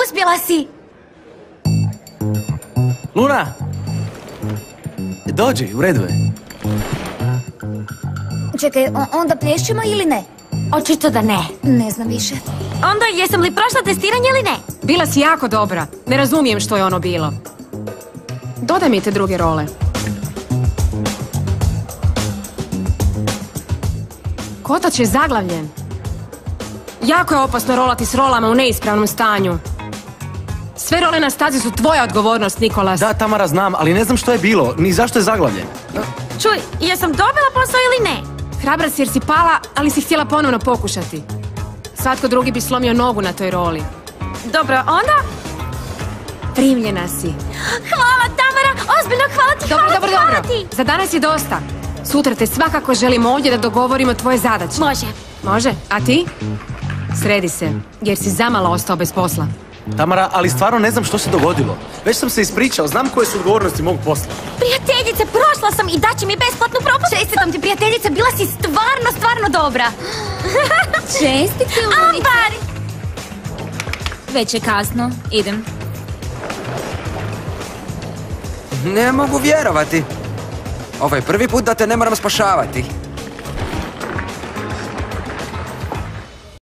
Uspjela si! Luna! Dođi, u redu je. Čekaj, onda plješćemo ili ne? Očito da ne. Ne znam više. Onda jesam li prošla testiranje ili ne? Bila si jako dobra. Ne razumijem što je ono bilo. Dodaj mi te druge role. Kotač je zaglavljen. Jako je opasno rolati s rolama u neispravnom stanju. Sve role na stazi su tvoja odgovornost, Nikolas. Da, Tamara, znam, ali ne znam što je bilo, ni zašto je zaglavljen. Čuj, jesam dobila posao ili ne? Hrabra si jer si pala, ali si htjela ponovno pokušati. Svatko drugi bi slomio nogu na toj roli. Dobro, onda? Primljena si. Hvala, Tamara! Ozbiljno, hvala ti, hvala ti! Za danas je dosta. Sutra te svakako želim ovdje da dogovorimo tvoje zadaće. Može. Može? A ti? Sredi se, jer si zamalo ostao bez posla. Tamara, ali stvarno ne znam što se dogodilo. Već sam se ispričao, znam koje su odgovornosti mog posla. Prijateljice, prošla sam i daće mi besplatnu propusnicu. Čestitam ti, prijateljice, bila si stvarno dobra. Čestitke, Lunice. Ambar! Već je kasno, idem. Ne mogu vjerovati. Ovo je prvi put da te ne moram spašavati.